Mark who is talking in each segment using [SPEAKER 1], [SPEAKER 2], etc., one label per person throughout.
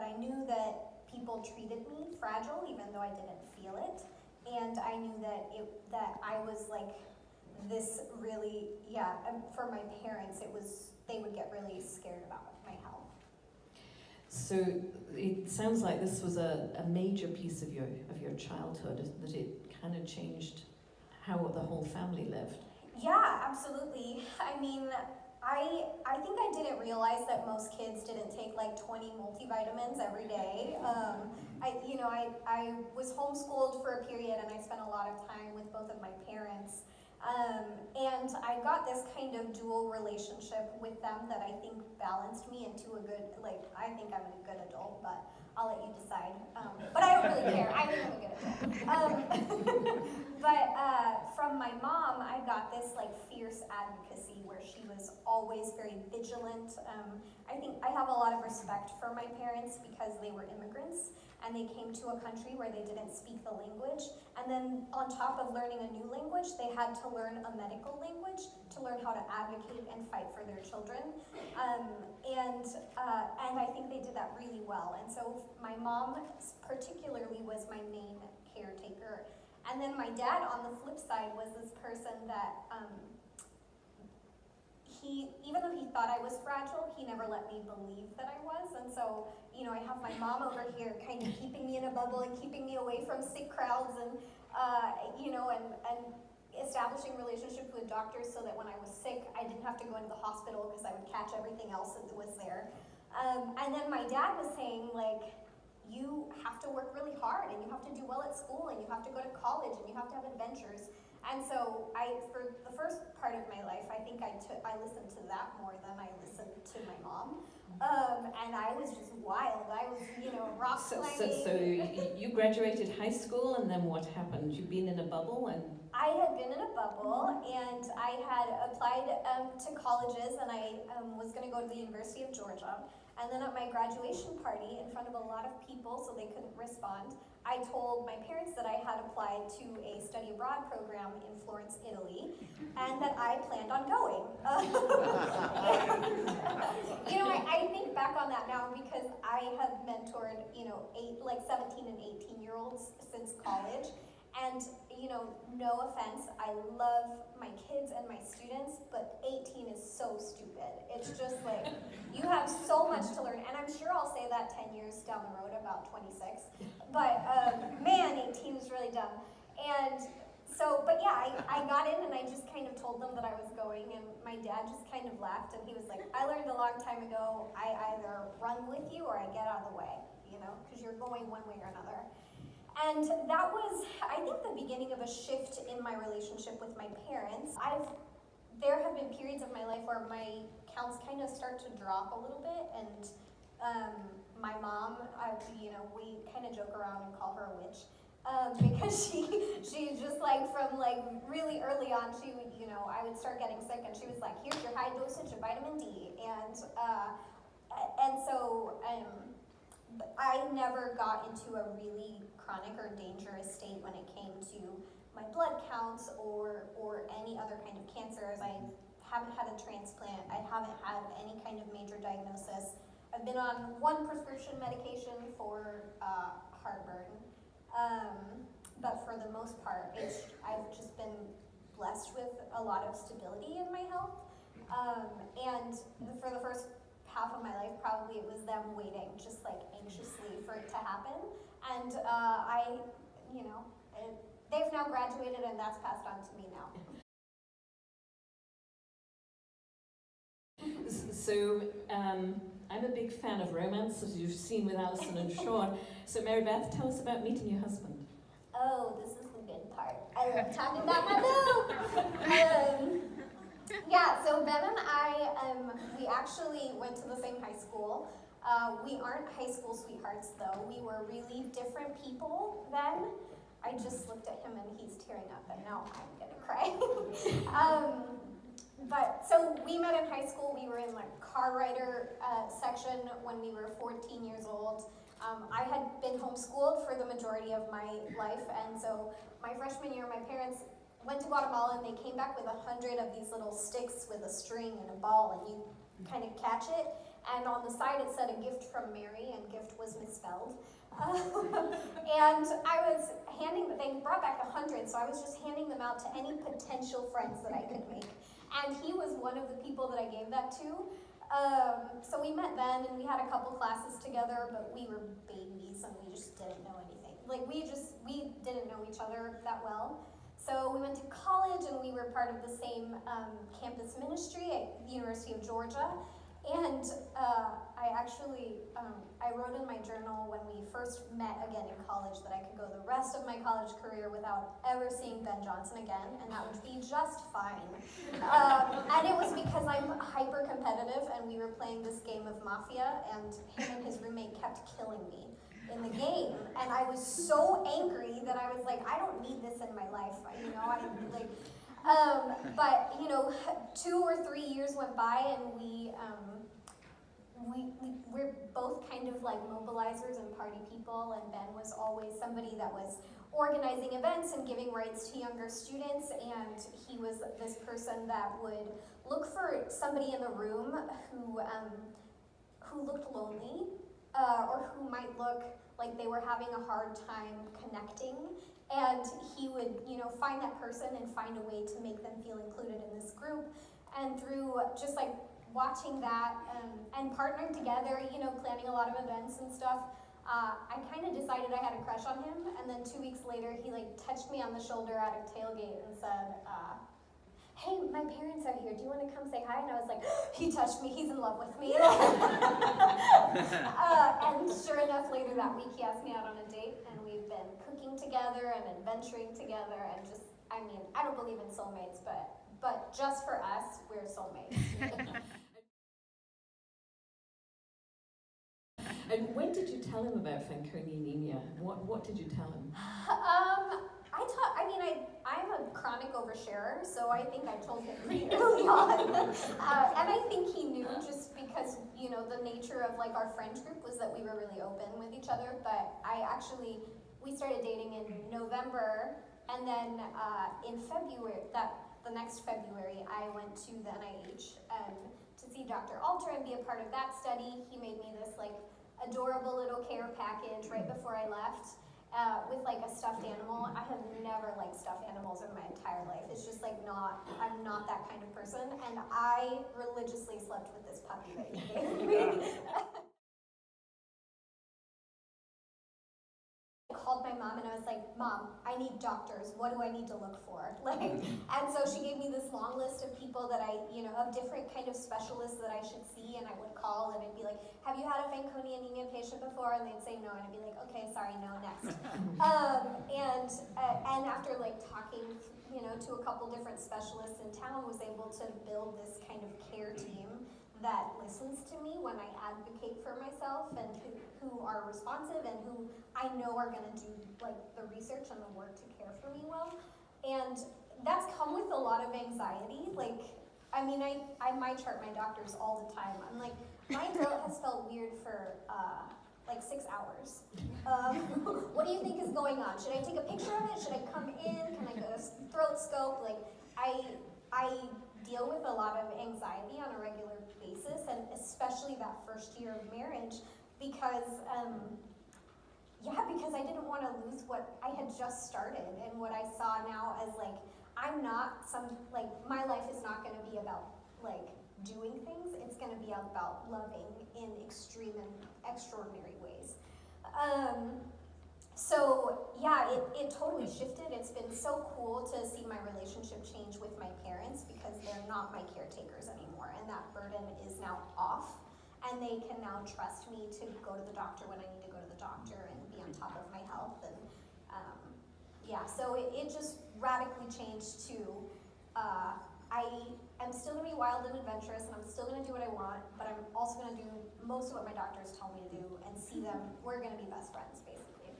[SPEAKER 1] but I knew that people treated me fragile even though I didn't feel it. And I knew that I was like this really, for my parents, they would get really scared about my health.
[SPEAKER 2] So it sounds like this was a major piece of your childhood, that it kind of changed how the whole family lived.
[SPEAKER 1] Yeah, absolutely. I mean, I think I didn't realize that most kids didn't take like 20 multivitamins every day. I was homeschooled for a period, and I spent a lot of time with both of my parents. And I got this kind of dual relationship with them that I think balanced me into a good, I think I'm a good adult, but I'll let you decide. But I don't really care. I think I'm a good adult. But from my mom, I got this fierce advocacy where she was always very vigilant. I think I have a lot of respect for my parents because they were immigrants and they came to a country where they didn't speak the language. And then on top of learning a new language, they had to learn a medical language to learn how to advocate and fight for their children. And I think they did that really well. And so my mom particularly was my main caretaker. And then my dad, on the flip side, was this person that even though he thought I was fragile, he never let me believe that I was. And so, I have my mom over here kind of keeping me in a bubble and keeping me away from sick crowds and, and establishing relationships with doctors so that when I was sick, I didn't have to go into the hospital because I would catch everything else that was there. And then my dad was saying, you have to work really hard and you have to do well at school and you have to go to college and you have to have adventures. And so for the first part of my life, I think I listened to that more than I listened to my mom. And I was just wild. I was, rock climbing.
[SPEAKER 2] So you graduated high school, and then what happened? You've been in a bubble, and
[SPEAKER 1] I had been in a bubble, and I had applied to colleges, and I was going to go to the University of Georgia. And then at my graduation party, in front of a lot of people, so they couldn't respond, I told my parents that I had applied to a study abroad program in Florence, Italy, and that I planned on going. I think back on that now because I have mentored, 17 and 18-year-olds since college. And, no offense, I love my kids and my students, but 18 is so stupid. It's just you have so much to learn. And I'm sure I'll say that 10 years down the road about 26. But, man, 18 is really dumb. And so, but yeah, I got in and I just kind of told them that I was going, and my dad just kind of laughed, and he was like, I learned a long time ago, I either run with you or I get out of the way, because you're going one way or another. And that was, I think, the beginning of a shift in my relationship with my parents. There have been periods of my life where my counts kind of start to drop a little bit, and my mom, we kind of joke around and call her a witch. Because she's just from really early on, she would, I would start getting sick and she was like, here's your high dosage of vitamin D. And so I never got into a really chronic or dangerous state when it came to my blood counts or any other kind of cancers. I haven't had a transplant. I haven't had any kind of major diagnosis. I've been on one prescription medication for heartburn. But for the most part, I've just been blessed with a lot of stability in my health. And for the first half of my life, probably it was them waiting, just anxiously for it to happen. And they've now graduated, and that's passed on to me now.
[SPEAKER 2] So I'm a big fan of romance, as you've seen with Alison and Sean. So Mary-Beth, tell us about meeting your husband.
[SPEAKER 1] Oh, this is the good part. I love talking about my boo! Yeah, so Ben and I, we actually went to the same high school. We aren't high school sweethearts, though. We were really different people then. I just looked at him and he's tearing up, and now I'm gonna cry. But so we met in high school. We were in car rider section when we were 14 years old. I had been homeschooled for the majority of my life, and so my freshman year, my parents went to Guatemala and they came back with 100 of these little sticks with a string and a ball, and you kind of catch it. And on the side it said a gift from Mary, and gift was misspelled. And I was they brought back 100, so I was just handing them out to any potential friends that I could make. And he was one of the people that I gave that to. So we met then, and we had a couple classes together, but we were babies and we just didn't know anything. Like we didn't know each other that well. So we went to college, and we were part of the same campus ministry at the University of Georgia. And I wrote in my journal when we first met again in college that I could go the rest of my college career without ever seeing Ben Johnson again, and that would be just fine. And it was because I'm hyper competitive, and we were playing this game of Mafia, and him and his roommate kept killing me in the game, and I was so angry that I was like, I don't need this in my life, you know. But you know, 2 or 3 years went by, and we're both kind of like mobilizers and party people, and Ben was always somebody that was organizing events and giving rights to younger students, and he was this person that would look for somebody in the room who looked lonely, or who might look like they were having a hard time connecting, and he would, you know, find that person and find a way to make them feel included in this group. And through just like watching that and partnering together, you know, planning a lot of events and stuff, I kind of decided I had a crush on him. And then 2 weeks later, he like touched me on the shoulder at a tailgate and said, hey, my parents are here, do you want to come say hi? And I was like, he touched me, he's in love with me. And sure enough, later that week, he asked me out on a date, and we've been cooking together and adventuring together, and just, I mean, I don't believe in soulmates, but just for us, we're soulmates.
[SPEAKER 2] And when did you tell him about Fanconi anemia? What did you tell him?
[SPEAKER 1] I'm a chronic oversharer, so I think I told him pretty early on. And I think he knew, just because, you know, the nature of like our friend group was that we were really open with each other. But we started dating in November, and then in February, the next February, I went to the NIH to see Dr. Alter and be a part of that study. He made me this like adorable little care package right before I left. With like a stuffed animal. I have never liked stuffed animals in my entire life. It's just like I'm not that kind of person, and I religiously slept with this puppy that he gave me. I called my mom and I was like, Mom, I need doctors. What do I need to look for? And so she gave me this long list of people that of different kind of specialists that I should see, and I would call and I'd be like, have you had a Fanconi anemia patient before? And they'd say no, and I'd be like, okay, sorry, no, next. And after like talking, to a couple different specialists in town, was able to build this kind of care team that listens to me when I advocate for myself, and who are responsive and who I know are going to do like the research and the work to care for me well. And that's come with a lot of anxiety. I might chart my doctors all the time. I'm like, my throat has felt weird for like 6 hours. What do you think is going on? Should I take a picture of it? Should I come in? Can I go to throat scope? I deal with a lot of anxiety on a regular basis, and especially that first year of marriage, because I didn't want to lose what I had just started and what I saw now as my life is not going to be about doing things. It's going to be about loving in extreme and extraordinary ways. It totally shifted. It's been so cool to see my relationship change with my parents, because they're not my caretakers anymore, and that burden is now off, and they can now trust me to go to the doctor when I need to go to the doctor and be on top of my health. And so it just radically changed to I am still going to be wild and adventurous, and I'm still going to do what I want, but I'm also going to do most of what my doctors tell me to do and see them. We're going to be best friends, basically.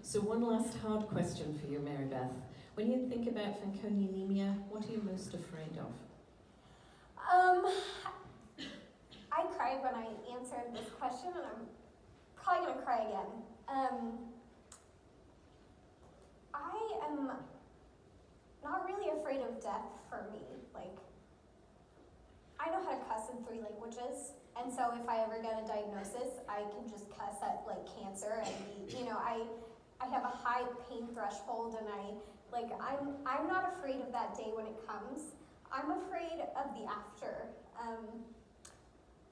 [SPEAKER 2] So one last hard question for you, Mary-Beth. When you think about Fanconi anemia, what are you most afraid of?
[SPEAKER 1] I cried when I answered this question, and I'm probably going to cry again. I am not really afraid of death for in 3 languages. And so if I ever get a diagnosis, I can just cuss at like cancer and be, you know, I have a high pain threshold, and I'm not afraid of that day when it comes. I'm afraid of the after.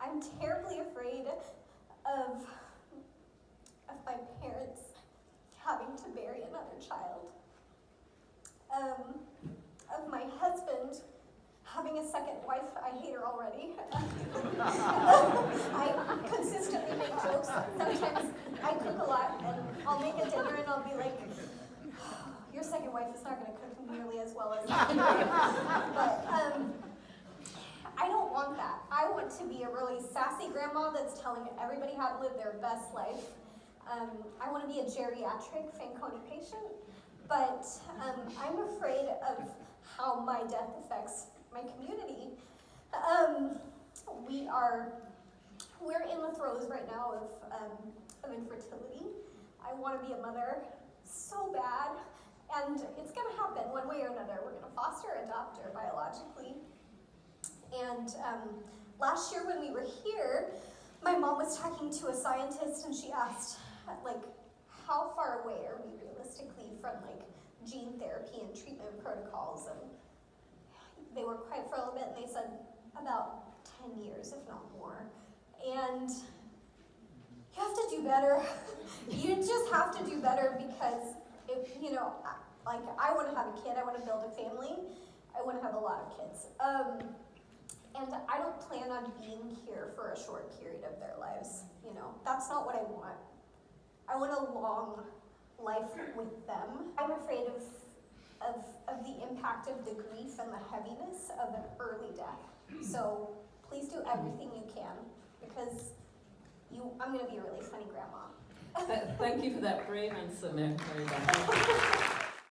[SPEAKER 1] I'm terribly afraid of my parents having to bury another child. Of my husband having a second wife. I hate her already. I consistently make jokes. Sometimes I cook a lot, and I'll make a dinner and I'll be like, your second wife is not going to cook nearly as well as I do. But I don't want that. I want to be a really sassy grandma that's telling everybody how to live their best life. I want to be a geriatric Fanconi patient, but I'm afraid of how my death affects my community. We're in the throes right now of infertility. I want to be a mother so bad, and it's going to happen one way or another. We're going to foster, adopt, or biologically. And last year when we were here, my mom was talking to a scientist, and she asked, like, how far away are we realistically from like gene therapy and treatment protocols? And they were quiet for a little bit, and they said about 10 years, if not more. And you have to do better. You just have to do better, because if, you know, like, I want to have a kid, I want to build a family, I want to have a lot of kids. And I don't plan on being here for a short period of their lives. You know, that's not what I want. I want a long life with them. I'm afraid of the impact of the grief and the heaviness of an early death. So please do everything you can, because I'm going to be a really funny grandma.
[SPEAKER 2] Thank you for that brave answer, Mary-Beth.